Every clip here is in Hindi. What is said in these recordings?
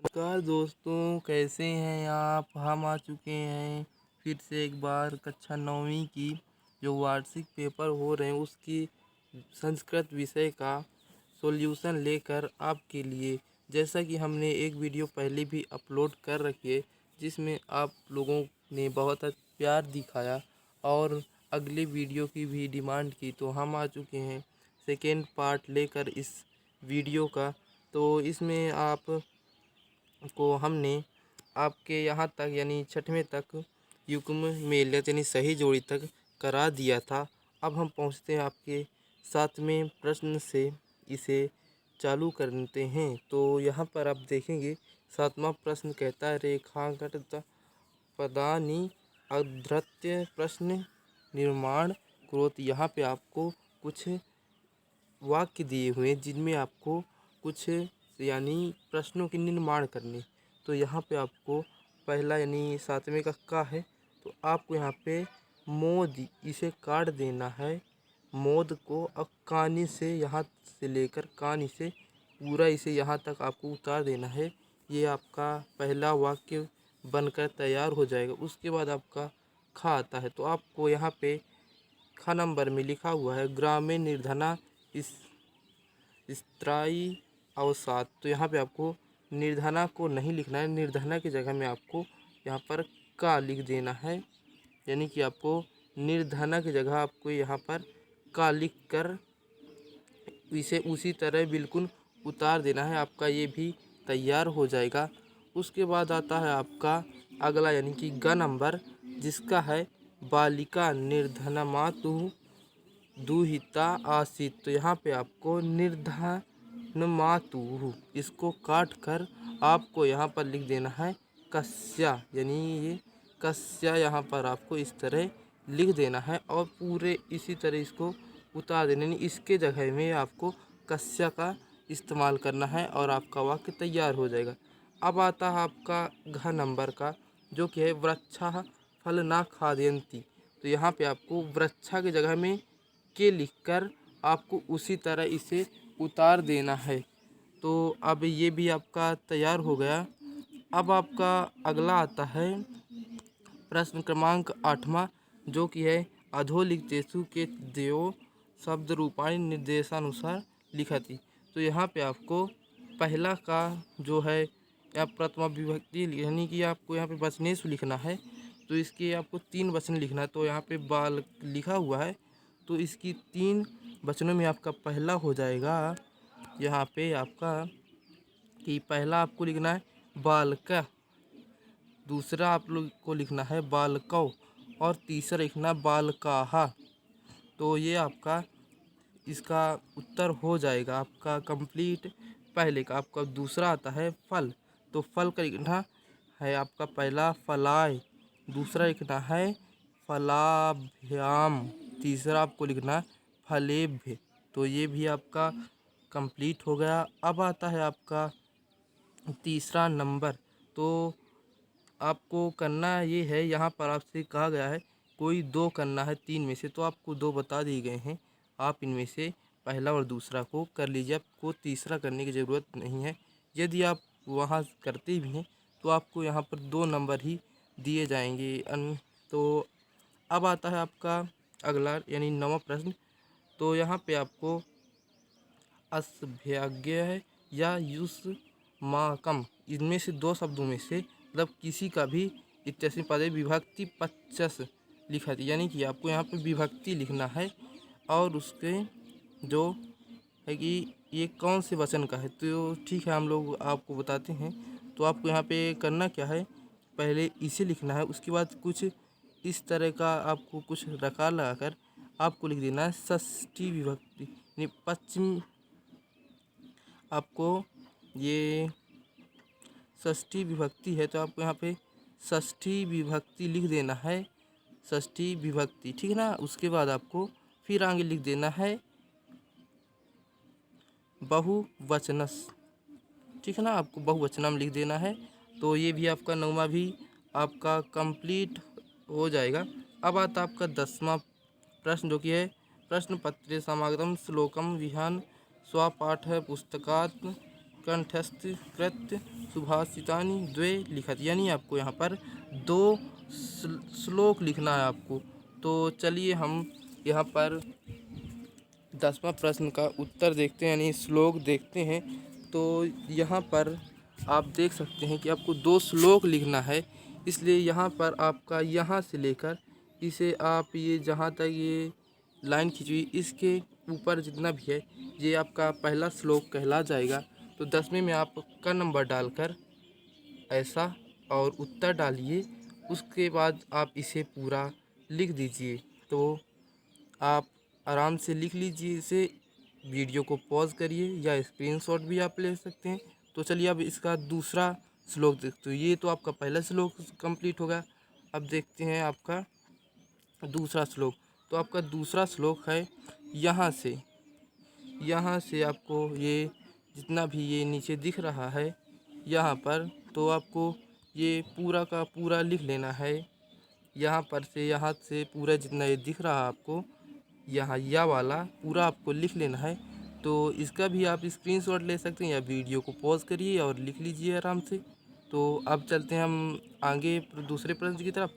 नमस्कार दोस्तों, कैसे हैं आप। हम आ चुके हैं फिर से एक बार कक्षा 9वीं की जो वार्षिक पेपर हो रहे हैं उसकी संस्कृत विषय का सॉल्यूशन लेकर आपके लिए। जैसा कि हमने एक वीडियो पहले भी अपलोड कर रखी है जिसमें आप लोगों ने बहुत प्यार दिखाया और अगले वीडियो की भी डिमांड की, तो हम आ चुके हैं सेकेंड पार्ट लेकर इस वीडियो का। तो इसमें आप को हमने आपके यहाँ तक यानी 6वें तक युग्म मेलत यानी सही जोड़ी तक करा दिया था। अब हम पहुँचते हैं आपके 7वें प्रश्न से, इसे चालू करते हैं। तो यहाँ पर आप देखेंगे 7वां प्रश्न कहता है रेखांकित पदानि अधृत्य प्रश्न निर्माण करोति। यहाँ पे आपको कुछ वाक्य दिए हुए हैं जिनमें आपको कुछ यानी प्रश्नों के निर्माण करने। तो यहाँ पे आपको पहला यानी 7वें का है, तो आपको यहाँ पे मोद इसे काट देना है। मोद को अब कानी से यहाँ से लेकर कानी से पूरा इसे यहाँ तक आपको उतार देना है। ये आपका पहला वाक्य बनकर तैयार हो जाएगा। उसके बाद आपका खा आता है, तो आपको यहाँ पे ख नंबर में लिखा हुआ है ग्रामीण निर्धना इस स्त्राई अवसाद। तो यहाँ पे आपको निर्धना को नहीं लिखना है, निर्धना की जगह में आपको यहाँ पर का लिख देना है। यानी कि आपको निर्धना की जगह आपको यहाँ पर का लिख कर इसे उसी तरह बिल्कुल उतार देना है। आपका ये भी तैयार हो जाएगा। उसके बाद आता है आपका अगला यानी कि ग नंबर, जिसका है बालिका निर्धना मातु दुहिता आसीत। तो यहाँ पे आपको निर्धन मातु इसको काट कर आपको यहाँ पर लिख देना है कस्या, यानी ये कस्या यहाँ पर आपको इस तरह लिख देना है और पूरे इसी तरह इसको उतार देना, यानी इसके जगह में आपको कस्या का इस्तेमाल करना है और आपका वाक्य तैयार हो जाएगा। अब आता है आपका घ नंबर का, जो कि है वृक्षा फल ना खादयंती। तो यहाँ पे आपको वृक्षा की जगह में के लिखकर आपको उसी तरह इसे उतार देना है। तो अब ये भी आपका तैयार हो गया। अब आपका अगला आता है प्रश्न क्रमांक 8वां, जो कि है अधोलिखितेषु के द्वयो शब्द रूपाणी निर्देशानुसार लिखति। तो यहाँ पे आपको पहला का जो है या प्रथमा विभक्ति यानी कि आपको यहाँ पे वचनेषु लिखना है। तो इसके आपको 3 वचन लिखना है। तो यहाँ पे बाल लिखा हुआ है, तो इसकी 3 वचनों में आपका पहला हो जाएगा यहाँ पे आपका कि पहला आपको लिखना है बालका, दूसरा आप लोग को लिखना है बालकौ और तीसरा लिखना बालकाहा। तो ये आपका इसका उत्तर हो जाएगा आपका कंप्लीट पहले का। आपका दूसरा आता है फल, तो फल का लिखना है आपका पहला फलाय, दूसरा लिखना है फलाभ्याम, तीसरा आपको लिखना है फलेभ्य। तो ये भी आपका कंप्लीट हो गया। अब आता है आपका तीसरा नंबर। तो आपको करना ये है, यहाँ पर आपसे कहा गया है कोई 2 करना है 3 में से, तो आपको 2 बता दिए गए हैं। आप इनमें से पहला और दूसरा को कर लीजिए, आपको तीसरा करने की ज़रूरत नहीं है। यदि आप वहाँ करते भी हैं तो आपको यहाँ पर 2 नंबर ही दिए जाएंगे। तो अब आता है आपका अगला यानी 9वां प्रश्न। तो यहाँ पे आपको अस्भ्याज्ञ या युष्माकम इनमें से 2 शब्दों में से मतलब किसी का भी इत्यस्मिन् पदे विभक्ति पच्चस लिखा थी, यानी कि आपको यहाँ पे विभक्ति लिखना है और उसके जो है कि ये कौन से वचन का है। तो ठीक है, हम लोग आपको बताते हैं। तो आपको यहाँ पे करना क्या है, पहले इसे लिखना है, उसके बाद कुछ इस तरह का आपको कुछ रकार लगाकर आपको लिख देना है षष्ठी विभक्ति यानी पश्चिम। आपको ये षष्ठी विभक्ति है, तो आपको यहाँ पे षष्ठी विभक्ति लिख देना है, षष्ठी विभक्ति, ठीक है ना। उसके बाद आपको फिर आगे लिख देना है बहुवचनस, ठीक है ना, आपको बहुवचनम लिख देना है। तो ये भी आपका 9वां भी आपका कंप्लीट हो जाएगा। अब आता आपका 10वां प्रश्न, जो कि है प्रश्न पत्रे समागम श्लोकम विहान स्वपाठ पुस्तकात् कंठस्थकृत सुभाषितानि द्वे लिखत, यानी आपको यहाँ पर 2 श्लोक लिखना है आपको। तो चलिए हम यहाँ पर 10वां प्रश्न का उत्तर देखते हैं, यानी श्लोक देखते हैं। तो यहाँ पर आप देख सकते हैं कि आपको 2 श्लोक लिखना है, इसलिए यहाँ पर आपका यहाँ से लेकर इसे आप ये जहाँ तक ये लाइन खींची हुई इसके ऊपर जितना भी है ये आपका पहला श्लोक कहला जाएगा। तो 10वें में आप का नंबर डालकर ऐसा और उत्तर डालिए, उसके बाद आप इसे पूरा लिख दीजिए। तो आप आराम से लिख लीजिए इसे, वीडियो को पॉज करिए या स्क्रीनशॉट भी आप ले सकते हैं। तो चलिए अब इसका दूसरा श्लोक देखते हो। ये तो आपका पहला श्लोक कंप्लीट होगा, अब देखते हैं आपका दूसरा श्लोक। तो आपका दूसरा श्लोक है यहाँ से आपको ये जितना भी ये नीचे दिख रहा है यहाँ पर, तो आपको ये पूरा का पूरा लिख लेना है। यहाँ पर से यहाँ से पूरा जितना ये दिख रहा है आपको यहाँ या वाला पूरा आपको लिख लेना है। तो इसका भी आप स्क्रीनशॉट ले सकते हैं या वीडियो को पॉज करिए और लिख लीजिए आराम से। तो अब चलते हैं हम आगे दूसरे प्रश्न की तरफ।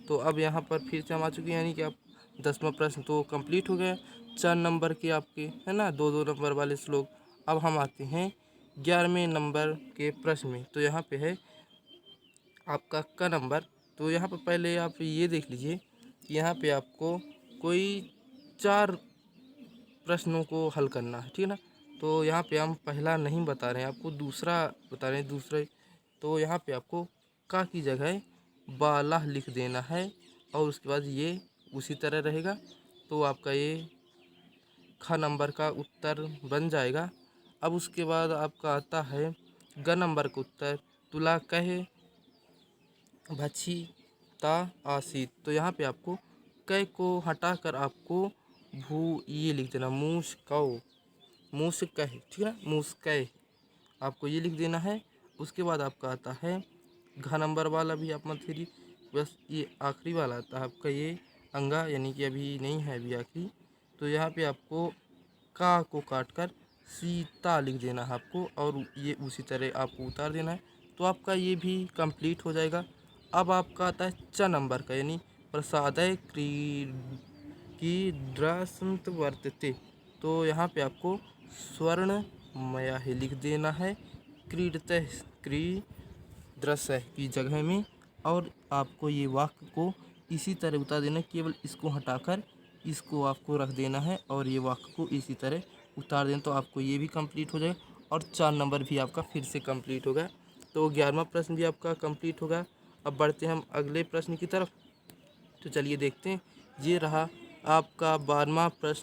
तो अब यहाँ पर फिर से हम आ चुके हैं, यानी कि आप 10वां प्रश्न तो कंप्लीट हो गया। 4 नंबर के आपके है ना, 2-2 नंबर वाले श्लोक। अब हम आते हैं 11वें नंबर के प्रश्न में। तो यहाँ पे है आपका का नंबर। तो यहाँ पर पहले आप ये देख लीजिए कि यहाँ पे आपको कोई 4 प्रश्नों को हल करना है, ठीक है ना। तो यहाँ पे हम पहला नहीं बता रहे हैं आपको, दूसरा बता रहे हैं दूसरे। तो यहाँ पे आपको का की जगह बाला लिख देना है और उसके बाद ये उसी तरह रहेगा। तो आपका ये ख नंबर का उत्तर बन जाएगा। अब उसके बाद आपका आता है ग नंबर का उत्तर, तुला कहे भक्षिता आसीत। तो यहाँ पे आपको कै को हटाकर आपको भू ये लिख देना, मूस कह, ठीक है ना, मूस कह आपको ये लिख देना है। उसके बाद आपका आता है घ नंबर वाला भी आप मत करिए, बस ये आखिरी वाला आता है आपका ये अंगा, यानी कि अभी नहीं है, अभी आखिरी। तो यहाँ पे आपको का को काट कर सीता लिख देना है आपको और ये उसी तरह आपको उतार देना है। तो आपका ये भी कंप्लीट हो जाएगा। अब आपका आता है च नंबर का, यानी प्रसादय कीदृशंत वर्तते। तो यहाँ पे आपको स्वर्ण मया ही लिख देना है क्रीडृश की जगह में, और आपको ये वाक्य को इसी तरह उतार देना, केवल इसको हटाकर इसको आपको रख देना है और ये वाक्य को इसी तरह उतार देना। तो आपको ये भी कंप्लीट हो जाएगा और 4 नंबर भी आपका फिर से कंप्लीट होगा। तो 11वां प्रश्न भी आपका कंप्लीट होगा। अब बढ़ते हैं हम अगले प्रश्न की तरफ। तो चलिए देखते हैं, ये रहा आपका 12वां प्रश्न,